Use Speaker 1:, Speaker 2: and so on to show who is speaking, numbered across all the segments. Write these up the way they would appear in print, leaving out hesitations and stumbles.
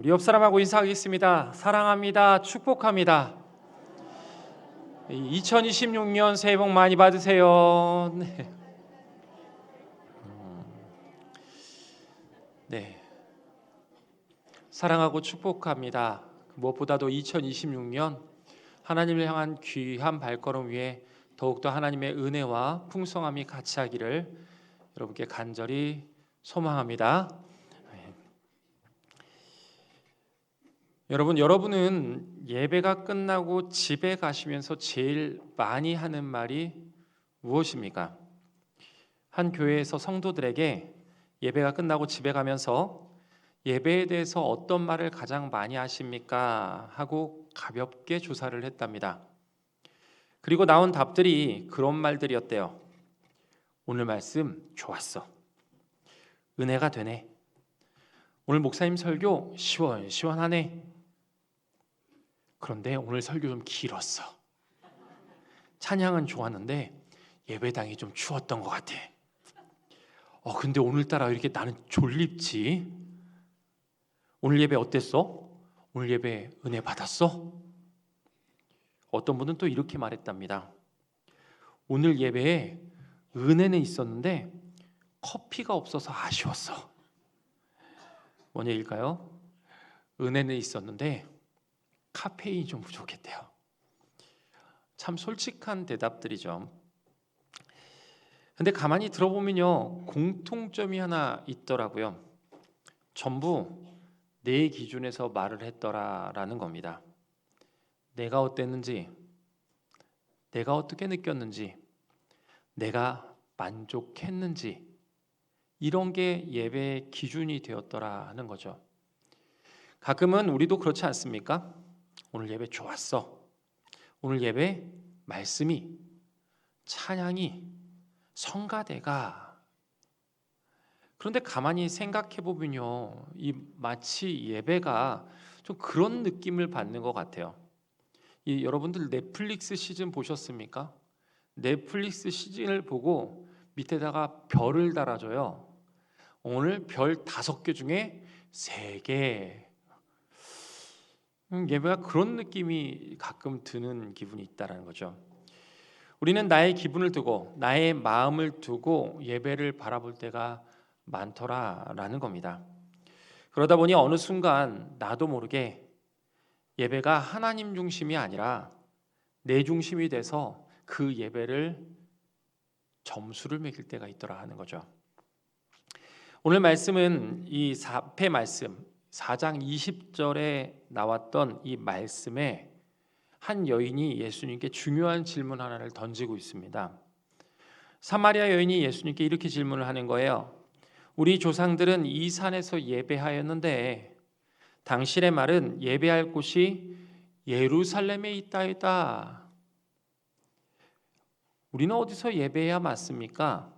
Speaker 1: 우리 옆 사람하고 인사하겠습니다. 사랑합니다. 축복합니다. 2026년 새해 복 많이 받으세요. 네. 네. 사랑하고 축복합니다. 무엇보다도 2026년 하나님을 향한 귀한 발걸음 위에 더욱더 하나님의 은혜와 풍성함이 같이 하기를 여러분께 간절히 소망합니다. 여러분은 예배가 끝나고 집에 가시면서 제일 많이 하는 말이 무엇입니까? 한 교회에서 성도들에게 예배가 끝나고 집에 가면서 예배에 대해서 어떤 말을 가장 많이 하십니까? 하고 가볍게 조사를 했답니다. 그리고 나온 답들이 그런 말들이었대요. 오늘 말씀 좋았어. 은혜가 되네. 오늘 목사님 설교 시원시원하네. 그런데 오늘 설교 좀 길었어. 찬양은 좋았는데 예배당이 좀 추웠던 것 같아. 근데 오늘따라 이렇게 나는 졸립지? 오늘 예배 어땠어? 오늘 예배 은혜 받았어? 어떤 분은 또 이렇게 말했답니다. 오늘 예배에 은혜는 있었는데 커피가 없어서 아쉬웠어. 뭔 얘기일까요? 은혜는 있었는데 카페인이 좀 부족했대요. 참 솔직한 대답들이죠. 근데 가만히 들어보면요, 공통점이 하나 있더라고요. 전부 내 기준에서 말을 했더라라는 겁니다. 내가 어땠는지, 내가 어떻게 느꼈는지, 내가 만족했는지, 이런 게 예배의 기준이 되었더라 하는 거죠. 가끔은 우리도 그렇지 않습니까? 오늘 예배 좋았어. 오늘 예배 말씀이, 찬양이, 성가대가. 그런데 가만히 생각해 보면요, 이 마치 예배가 좀 그런 느낌을 받는 것 같아요. 여러분들 넷플릭스 시즌 보셨습니까? 넷플릭스 시즌을 보고 밑에다가 별을 달아줘요. 오늘 별 5개 중에 3개. 예배가 그런 느낌이 가끔 드는 기분이 있다는 거죠. 우리는 나의 기분을 두고 나의 마음을 두고 예배를 바라볼 때가 많더라라는 겁니다. 그러다 보니 어느 순간 나도 모르게 예배가 하나님 중심이 아니라 내 중심이 돼서 그 예배를 점수를 매길 때가 있더라 하는 거죠. 오늘 말씀은 이 앞의 말씀 4장 20절에 나왔던 이 말씀에 한 여인이 예수님께 중요한 질문 하나를 던지고 있습니다. 사마리아 여인이 예수님께 이렇게 질문을 하는 거예요. 우리 조상들은 이 산에서 예배하였는데 당신의 말은 예배할 곳이 예루살렘에 있다이다. 우리는 어디서 예배해야 맞습니까?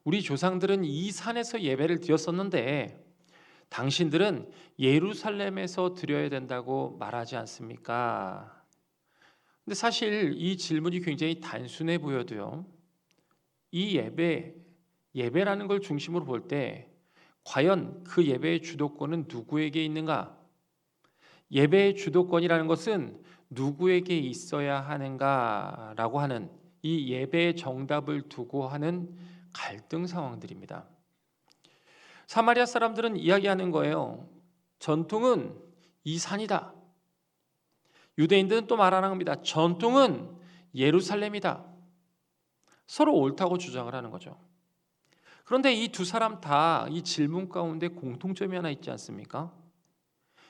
Speaker 1: 우리 조상들은 이 산에서 예배를 드렸었는데 당신들은 예루살렘에서 드려야 된다고 말하지 않습니까? 근데 사실 이 질문이 굉장히 단순해 보여도요. 이 예배라는 걸 중심으로 볼 때 과연 그 예배의 주도권은 누구에게 있는가? 예배의 주도권이라는 것은 누구에게 있어야 하는가라고 하는 이 예배의 정답을 두고 하는 갈등 상황들입니다. 사마리아 사람들은 이야기하는 거예요. 전통은 이 산이다. 유대인들은 또 말하는 겁니다. 전통은 예루살렘이다. 서로 옳다고 주장을 하는 거죠. 그런데 이 두 사람 다 이 질문 가운데 공통점이 하나 있지 않습니까?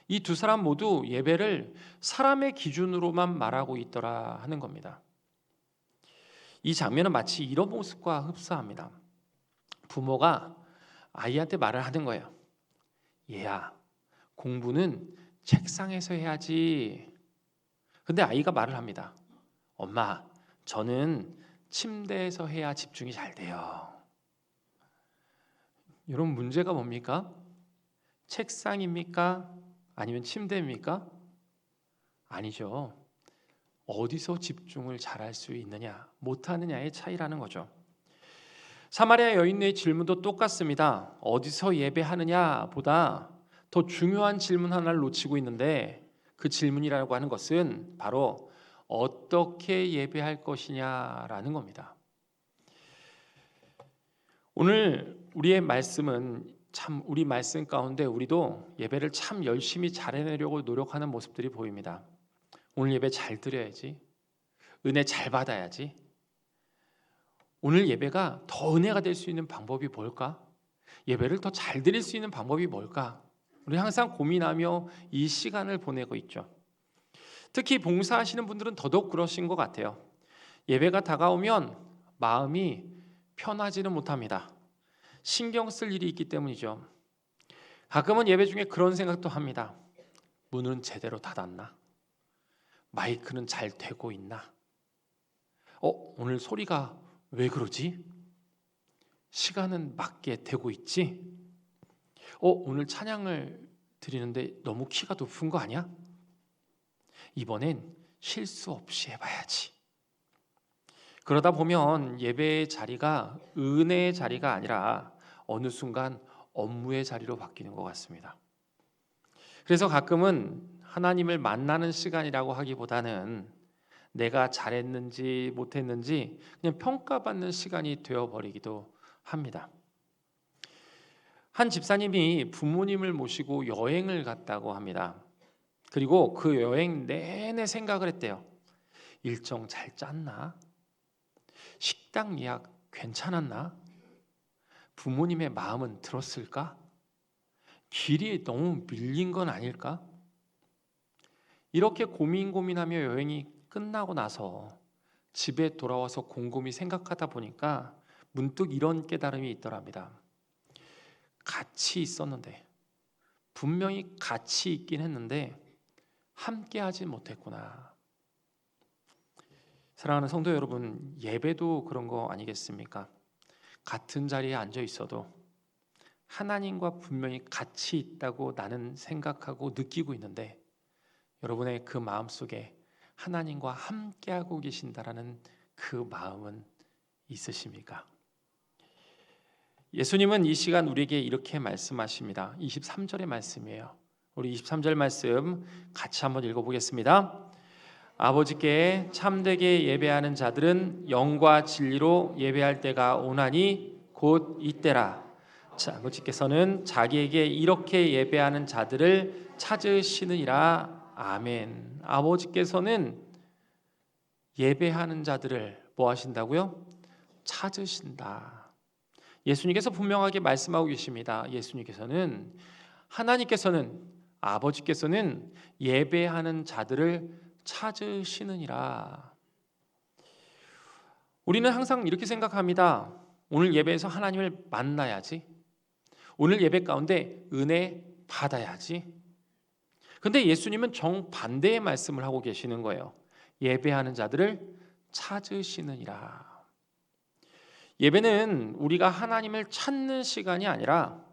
Speaker 1: 이 두 사람 모두 예배를 사람의 기준으로만 말하고 있더라 하는 겁니다. 이 장면은 마치 이런 모습과 흡사합니다. 부모가 아이한테 말을 하는 거예요. 얘야, 공부는 책상에서 해야지. 근데 아이가 말을 합니다. 엄마, 저는 침대에서 해야 집중이 잘 돼요. 여러분, 문제가 뭡니까? 책상입니까? 아니면 침대입니까? 아니죠. 어디서 집중을 잘할 수 있느냐, 못하느냐의 차이라는 거죠. 사마리아 여인의 질문도 똑같습니다. 어디서 예배하느냐 보다 더 중요한 질문 하나를 놓치고 있는데 그 질문이라고 하는 것은 바로 어떻게 예배할 것이냐라는 겁니다. 오늘 우리의 말씀은 참 우리 말씀 가운데 우리도 예배를 참 열심히 잘해내려고 노력하는 모습들이 보입니다. 오늘 예배 잘 드려야지. 은혜 잘 받아야지. 오늘 예배가 더 은혜가 될 수 있는 방법이 뭘까? 예배를 더 잘 드릴 수 있는 방법이 뭘까? 우리 항상 고민하며 이 시간을 보내고 있죠. 특히 봉사하시는 분들은 더더욱 그러신 것 같아요. 예배가 다가오면 마음이 편하지는 못합니다. 신경 쓸 일이 있기 때문이죠. 가끔은 예배 중에 그런 생각도 합니다. 문은 제대로 닫았나? 마이크는 잘 되고 있나? 오늘 소리가 왜 그러지? 시간은 맞게 되고 있지? 오늘 찬양을 드리는데 너무 키가 높은 거 아니야? 이번엔 실수 없이 해봐야지. 그러다 보면 예배의 자리가 은혜의 자리가 아니라 어느 순간 업무의 자리로 바뀌는 것 같습니다. 그래서 가끔은 하나님을 만나는 시간이라고 하기보다는 내가 잘했는지 못했는지 그냥 평가받는 시간이 되어버리기도 합니다. 한 집사님이 부모님을 모시고 여행을 갔다고 합니다. 그리고 그 여행 내내 생각을 했대요. 일정 잘 짰나? 식당 예약 괜찮았나? 부모님의 마음은 들었을까? 길이 너무 밀린 건 아닐까? 이렇게 고민하며 여행이 끝나고 나서 집에 돌아와서 곰곰이 생각하다 보니까 문득 이런 깨달음이 있더랍니다. 같이 있었는데, 분명히 같이 있긴 했는데 함께 하지 못했구나. 사랑하는 성도 여러분, 예배도 그런 거 아니겠습니까? 같은 자리에 앉아 있어도 하나님과 분명히 같이 있다고 나는 생각하고 느끼고 있는데 여러분의 그 마음속에 하나님과 함께하고 계신다라는 그 마음은 있으십니까? 예수님은 이 시간 우리에게 이렇게 말씀하십니다. 23절의 말씀이에요. 우리 23절 말씀 같이 한번 읽어보겠습니다. 아버지께 참되게 예배하는 자들은 영과 진리로 예배할 때가 오나니 곧 이때라. 아버지께서는 자기에게 이렇게 예배하는 자들을 찾으시느니라. 아멘. 아버지께서는 예배하는 자들을 뭐 하신다고요? 찾으신다. 예수님께서 분명하게 말씀하고 계십니다. 예수님께서는 하나님께서는 아버지께서는 예배하는 자들을 찾으시느니라. 우리는 항상 이렇게 생각합니다. 오늘 예배에서 하나님을 만나야지. 오늘 예배 가운데 은혜 받아야지. 근데 예수님은 정반대의 말씀을 하고 계시는 거예요. 예배하는 자들을 찾으시느니라. 예배는 우리가 하나님을 찾는 시간이 아니라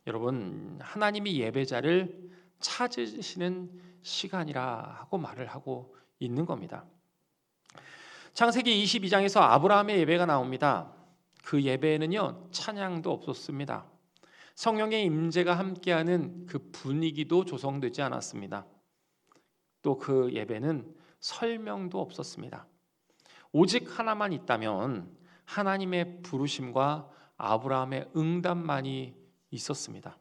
Speaker 1: 여러분 하나님이 예배자를 찾으시는 시간이라 하고 말을 하고 있는 겁니다. 창세기 22장에서 아브라함의 예배가 나옵니다. 그 예배에는요 찬양도 없었습니다. 성령의 임재가 함께하는 그 분위기도 조성되지 않았습니다. 또 그 예배는 설명도 없었습니다. 오직 하나만 있다면 하나님의 부르심과 아브라함의 응답만이 있었습니다.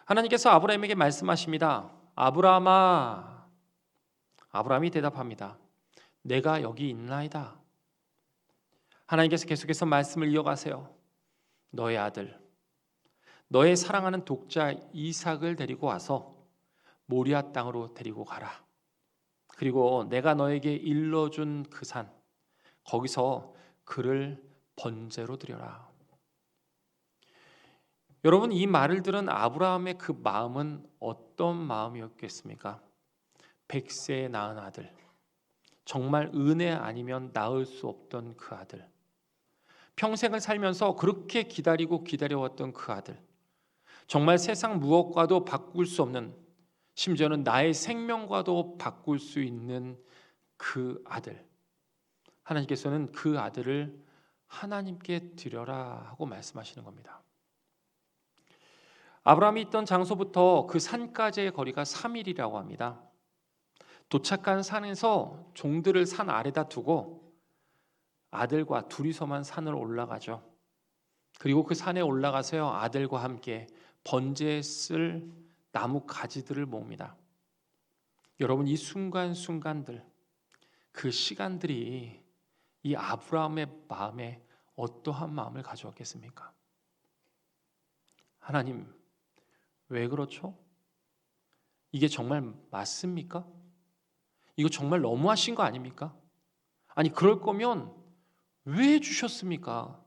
Speaker 1: 하나님께서 아브라함에게 말씀하십니다. 아브라함아. 아브라함이 대답합니다. 내가 여기 있나이다. 하나님께서 계속해서 말씀을 이어가세요. 너의 아들, 너의 사랑하는 독자 이삭을 데리고 와서 모리아 땅으로 데리고 가라. 그리고 내가 너에게 일러준 그 산, 거기서 그를 번제로 드려라. 여러분 이 말을 들은 아브라함의 그 마음은 어떤 마음이었겠습니까? 100세에 낳은 아들, 정말 은혜 아니면 낳을 수 없던 그 아들, 평생을 살면서 그렇게 기다려왔던 그 아들, 정말 세상 무엇과도 바꿀 수 없는, 심지어는 나의 생명과도 바꿀 수 있는 그 아들, 하나님께서는 그 아들을 하나님께 드려라 하고 말씀하시는 겁니다. 아브라함이 있던 장소부터 그 산까지의 거리가 3일이라고 합니다. 도착한 산에서 종들을 산 아래다 두고 아들과 둘이서만 산을 올라가죠. 그리고 그 산에 올라가서요, 아들과 함께 번제에 쓸 나무 가지들을 모읍니다. 여러분, 이 순간순간들, 그 시간들이 이 아브라함의 마음에 어떠한 마음을 가져왔겠습니까? 하나님, 왜 그렇죠? 이게 정말 맞습니까? 이거 정말 너무하신 거 아닙니까? 아니, 그럴 거면 왜 주셨습니까?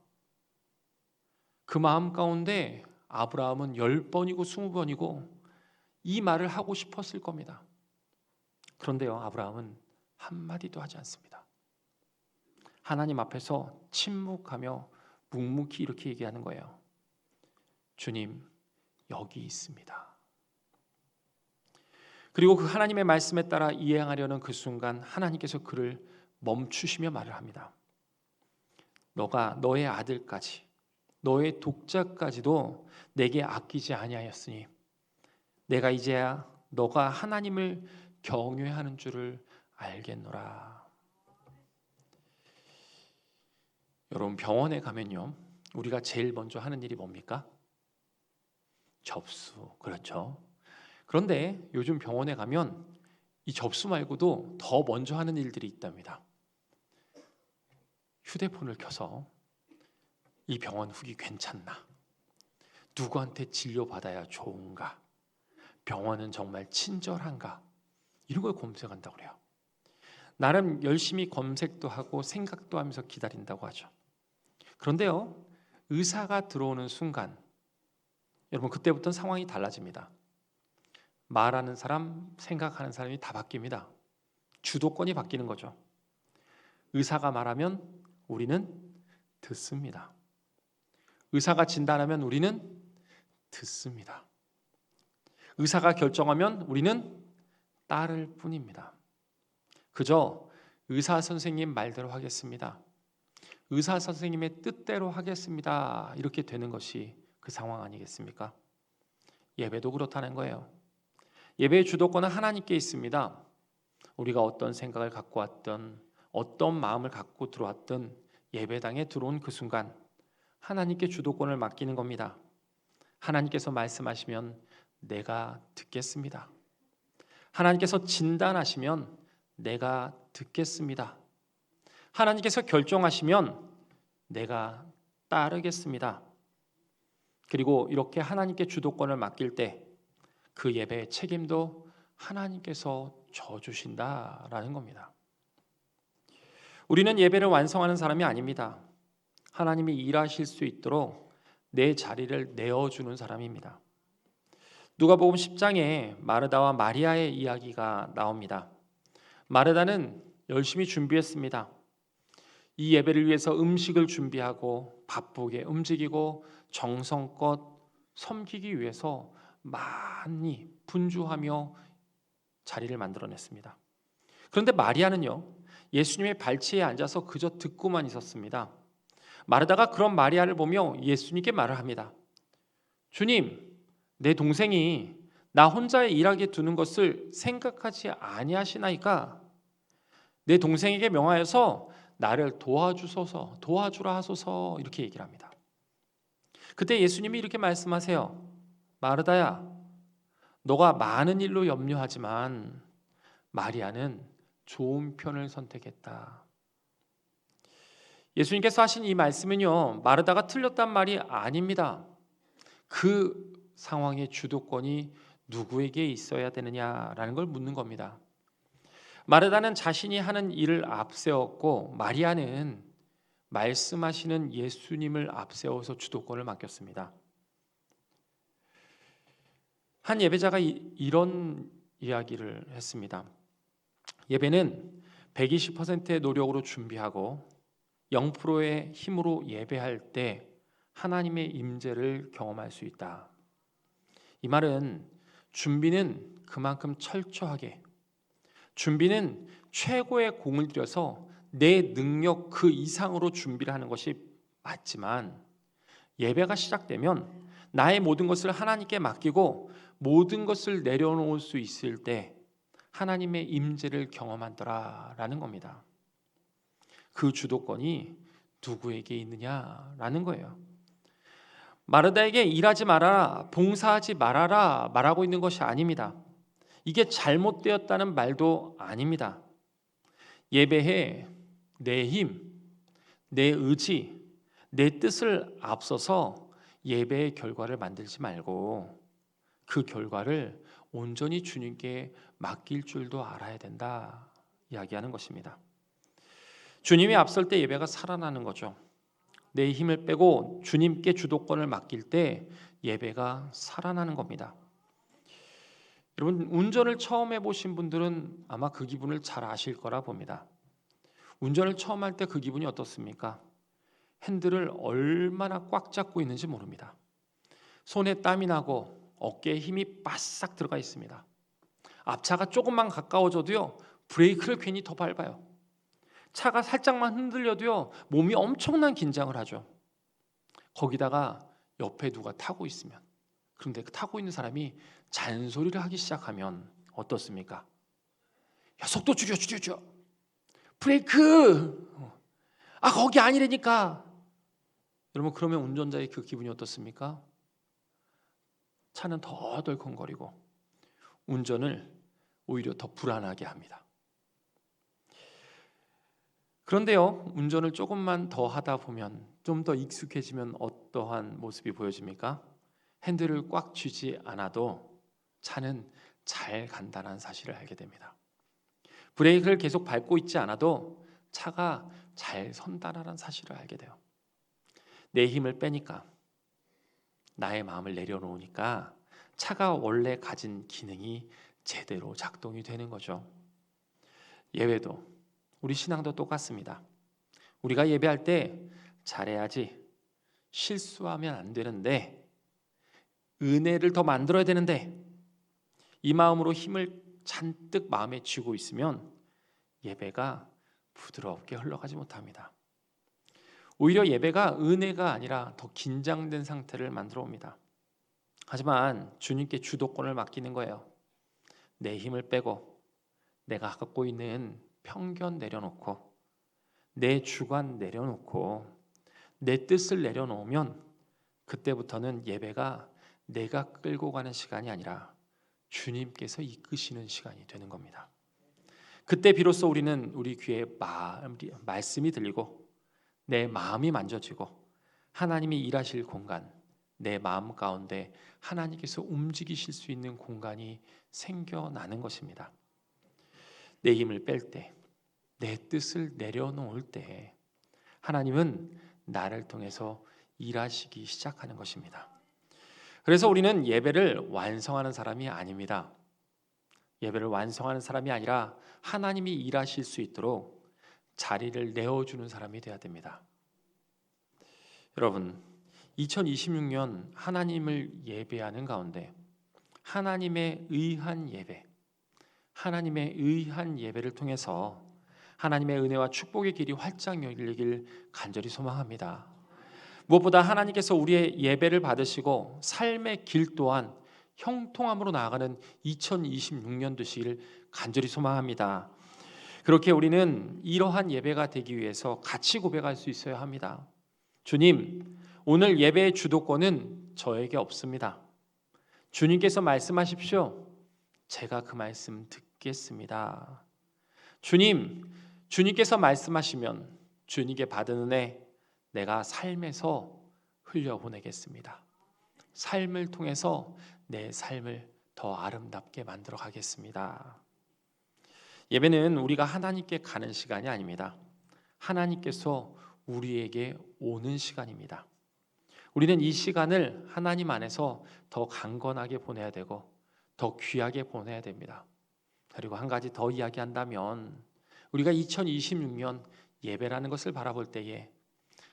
Speaker 1: 그 마음 가운데 아브라함은 10번이고 20번이고 이 말을 하고 싶었을 겁니다. 그런데요, 아브라함은 한마디도 하지 않습니다. 하나님 앞에서 침묵하며 묵묵히 이렇게 얘기하는 거예요. 주님, 여기 있습니다. 그리고 그 하나님의 말씀에 따라 이행하려는 그 순간 하나님께서 그를 멈추시며 말을 합니다. 너가 너의 아들까지, 너의 독자까지도 내게 아끼지 아니하였으니 내가 이제야 너가 하나님을 경외하는 줄을 알겠노라. 여러분, 병원에 가면요, 우리가 제일 먼저 하는 일이 뭡니까? 접수. 그렇죠. 그런데 요즘 병원에 가면 이 접수 말고도 더 먼저 하는 일들이 있답니다. 휴대폰을 켜서 이 병원 후기 괜찮나? 누구한테 진료받아야 좋은가? 병원은 정말 친절한가? 이런 걸 검색한다고 그래요. 나름 열심히 검색도 하고 생각도 하면서 기다린다고 하죠. 그런데요, 의사가 들어오는 순간 여러분, 그때부터는 상황이 달라집니다. 말하는 사람, 생각하는 사람이 다 바뀝니다. 주도권이 바뀌는 거죠. 의사가 말하면 우리는 듣습니다. 의사가 진단하면 우리는 듣습니다. 의사가 결정하면 우리는 따를 뿐입니다. 그저 의사 선생님 말대로 하겠습니다. 의사 선생님의 뜻대로 하겠습니다. 이렇게 되는 것이 그 상황 아니겠습니까? 예배도 그렇다는 거예요. 예배의 주도권은 하나님께 있습니다. 우리가 어떤 생각을 갖고 왔든 어떤 마음을 갖고 들어왔든 예배당에 들어온 그 순간 하나님께 주도권을 맡기는 겁니다. 하나님께서 말씀하시면 내가 듣겠습니다. 하나님께서 진단하시면 내가 듣겠습니다. 하나님께서 결정하시면 내가 따르겠습니다. 그리고 이렇게 하나님께 주도권을 맡길 때 그 예배의 책임도 하나님께서 져주신다라는 겁니다. 우리는 예배를 완성하는 사람이 아닙니다. 하나님이 일하실 수 있도록 내 자리를 내어주는 사람입니다. 누가복음 10장에 마르다와 마리아의 이야기가 나옵니다. 마르다는 열심히 준비했습니다. 이 예배를 위해서 음식을 준비하고 바쁘게 움직이고 정성껏 섬기기 위해서 많이 분주하며 자리를 만들어냈습니다. 그런데 마리아는요, 예수님의 발치에 앉아서 그저 듣고만 있었습니다. 마르다가 그런 마리아를 보며 예수님께 말을 합니다. 주님, 내 동생이 나 혼자 일하게 두는 것을 생각하지 아니하시나이까? 내 동생에게 명하여서 나를 도와주라 하소서, 이렇게 얘기를 합니다. 그때 예수님이 이렇게 말씀하세요. 마르다야, 너가 많은 일로 염려하지만 마리아는 좋은 편을 선택했다. 예수님께서 하신 이 말씀은요, 마르다가 틀렸단 말이 아닙니다. 그 상황의 주도권이 누구에게 있어야 되느냐라는 걸 묻는 겁니다. 마르다는 자신이 하는 일을 앞세웠고 마리아는 말씀하시는 예수님을 앞세워서 주도권을 맡겼습니다. 한 예배자가 이런 이야기를 했습니다. 예배는 120%의 노력으로 준비하고 0%의 힘으로 예배할 때 하나님의 임재를 경험할 수 있다. 이 말은 준비는 그만큼 철저하게, 준비는 최고의 공을 들여서 내 능력 그 이상으로 준비를 하는 것이 맞지만 예배가 시작되면 나의 모든 것을 하나님께 맡기고 모든 것을 내려놓을 수 있을 때 하나님의 임재를 경험하더라라는 겁니다. 그 주도권이 누구에게 있느냐라는 거예요. 마르다에게 일하지 말아라, 봉사하지 말아라 말하고 있는 것이 아닙니다. 이게 잘못되었다는 말도 아닙니다. 예배에 내 힘, 내 의지, 내 뜻을 앞서서 예배의 결과를 만들지 말고 그 결과를 온전히 주님께 맡길 줄도 알아야 된다 이야기하는 것입니다. 주님이 앞설 때 예배가 살아나는 거죠. 내 힘을 빼고 주님께 주도권을 맡길 때 예배가 살아나는 겁니다. 여러분, 운전을 처음 해보신 분들은 아마 그 기분을 잘 아실 거라 봅니다. 운전을 처음 할 때 그 기분이 어떻습니까? 핸들을 얼마나 꽉 잡고 있는지 모릅니다. 손에 땀이 나고 어깨에 힘이 바싹 들어가 있습니다. 앞차가 조금만 가까워져도요, 브레이크를 괜히 더 밟아요. 차가 살짝만 흔들려도요, 몸이 엄청난 긴장을 하죠. 거기다가 옆에 누가 타고 있으면, 그런데 그 타고 있는 사람이 잔소리를 하기 시작하면 어떻습니까? 야, 속도 줄여. 브레이크! 거기 아니라니까. 여러분, 그러면 운전자의 그 기분이 어떻습니까? 차는 더 덜컹거리고 운전을 오히려 더 불안하게 합니다. 그런데요, 운전을 조금만 더 하다 보면, 좀 더 익숙해지면 어떠한 모습이 보여집니까? 핸들을 꽉 쥐지 않아도 차는 잘 간다는 사실을 알게 됩니다. 브레이크를 계속 밟고 있지 않아도 차가 잘 선다는 사실을 알게 돼요. 내 힘을 빼니까, 나의 마음을 내려놓으니까 차가 원래 가진 기능이 제대로 작동이 되는 거죠. 예배도, 우리 신앙도 똑같습니다. 우리가 예배할 때 잘해야지, 실수하면 안 되는데, 은혜를 더 만들어야 되는데, 이 마음으로 힘을 잔뜩 마음에 쥐고 있으면 예배가 부드럽게 흘러가지 못합니다. 오히려 예배가 은혜가 아니라 더 긴장된 상태를 만들어 옵니다. 하지만 주님께 주도권을 맡기는 거예요. 내 힘을 빼고 내가 갖고 있는 편견 내려놓고 내 주관 내려놓고 내 뜻을 내려놓으면 그때부터는 예배가 내가 끌고 가는 시간이 아니라 주님께서 이끄시는 시간이 되는 겁니다. 그때 비로소 우리는 우리 귀에 말씀이 들리고 내 마음이 만져지고 하나님이 일하실 공간, 내 마음 가운데 하나님께서 움직이실 수 있는 공간이 생겨나는 것입니다. 내 힘을 뺄 때, 내 뜻을 내려놓을 때 하나님은 나를 통해서 일하시기 시작하는 것입니다. 그래서 우리는 예배를 완성하는 사람이 아닙니다. 예배를 완성하는 사람이 아니라 하나님이 일하실 수 있도록 자리를 내어주는 사람이 되어야 됩니다. 여러분, 2026년 하나님을 예배하는 가운데 하나님의 의한 예배, 하나님의 의한 예배를 통해서 하나님의 은혜와 축복의 길이 활짝 열리길 간절히 소망합니다. 무엇보다 하나님께서 우리의 예배를 받으시고 삶의 길 또한 형통함으로 나아가는 2026년 되시기를 간절히 소망합니다. 그렇게 우리는 이러한 예배가 되기 위해서 같이 고백할 수 있어야 합니다. 주님, 오늘 예배의 주도권은 저에게 없습니다. 주님께서 말씀하십시오. 제가 그 말씀 듣겠습니다. 주님께서 말씀하시면 주님께 받은 은혜 내가 삶에서 흘려보내겠습니다. 삶을 통해서 내 삶을 더 아름답게 만들어 가겠습니다. 예배는 우리가 하나님께 가는 시간이 아닙니다. 하나님께서 우리에게 오는 시간입니다. 우리는 이 시간을 하나님 안에서 더 강건하게 보내야 되고 더 귀하게 보내야 됩니다. 그리고 한 가지 더 이야기한다면 우리가 2026년 예배라는 것을 바라볼 때에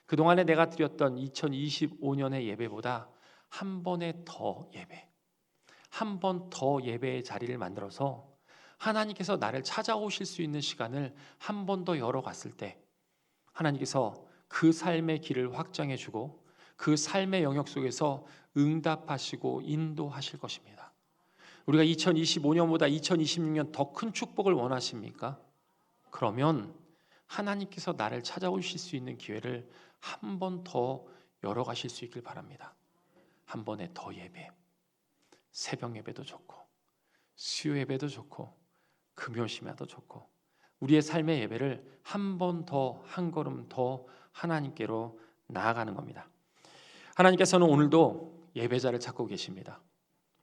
Speaker 1: 그동안에 내가 드렸던 2025년의 예배보다 한 번에 더 예배, 한 번 더 예배의 자리를 만들어서 하나님께서 나를 찾아오실 수 있는 시간을 한 번 더 열어갔을 때 하나님께서 그 삶의 길을 확장해 주고 그 삶의 영역 속에서 응답하시고 인도하실 것입니다. 우리가 2025년보다 2026년 더 큰 축복을 원하십니까? 그러면 하나님께서 나를 찾아오실 수 있는 기회를 한 번 더 열어가실 수 있길 바랍니다. 한 번에 더 예배, 새벽 예배도 좋고 수요 예배도 좋고 금요 심야도 좋고 우리의 삶의 예배를 한 번 더, 한 걸음 더 하나님께로 나아가는 겁니다. 하나님께서는 오늘도 예배자를 찾고 계십니다.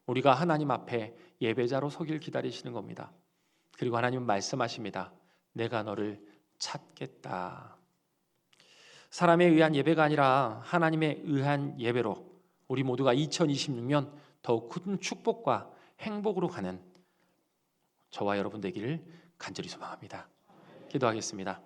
Speaker 1: 우리가 하나님 앞에 예배자로 서길 기다리시는 겁니다. 그리고 하나님은 말씀하십니다. 내가 너를 찾겠다. 사람에 의한 예배가 아니라 하나님에 의한 예배로 우리 모두가 2026년 더욱 큰 축복과 행복으로 가는 저와 여러분 되기를 간절히 소망합니다. 기도하겠습니다.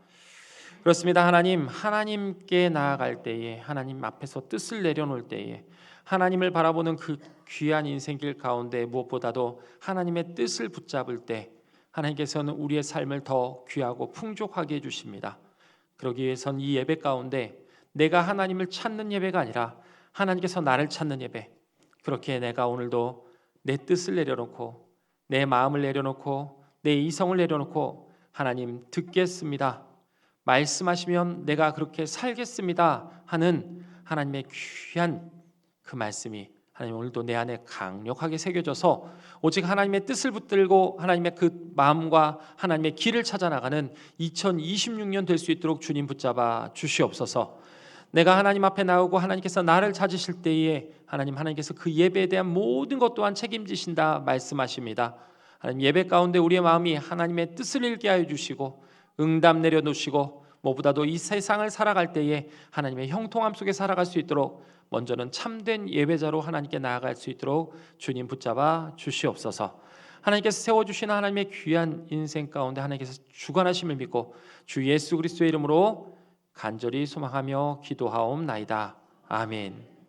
Speaker 1: 그렇습니다. 하나님께 나아갈 때에, 하나님 앞에서 뜻을 내려놓을 때에, 하나님을 바라보는 그 귀한 인생길 가운데 무엇보다도 하나님의 뜻을 붙잡을 때 하나님께서는 우리의 삶을 더 귀하고 풍족하게 해주십니다. 그러기 위해선 이 예배 가운데 내가 하나님을 찾는 예배가 아니라 하나님께서 나를 찾는 예배, 그렇게 내가 오늘도 내 뜻을 내려놓고 내 마음을 내려놓고 내 이성을 내려놓고 하나님 듣겠습니다, 말씀하시면 내가 그렇게 살겠습니다 하는 하나님의 귀한 그 말씀이 하나님 오늘도 내 안에 강력하게 새겨져서 오직 하나님의 뜻을 붙들고 하나님의 그 마음과 하나님의 길을 찾아 나가는 2026년 될 수 있도록 주님 붙잡아 주시옵소서. 내가 하나님 앞에 나오고 하나님께서 나를 찾으실 때에 하나님께서 그 예배에 대한 모든 것 또한 책임지신다 말씀하십니다. 하나님 예배 가운데 우리의 마음이 하나님의 뜻을 읽게 하여 주시고 응답 내려놓으시고 무엇보다도 이 세상을 살아갈 때에 하나님의 형통함 속에 살아갈 수 있도록 먼저는 참된 예배자로 하나님께 나아갈 수 있도록 주님 붙잡아 주시옵소서. 하나님께서 세워주시는 하나님의 귀한 인생 가운데 하나님께서 주관하심을 믿고 주 예수 그리스도의 이름으로 간절히 소망하며 기도하옵나이다. 아멘.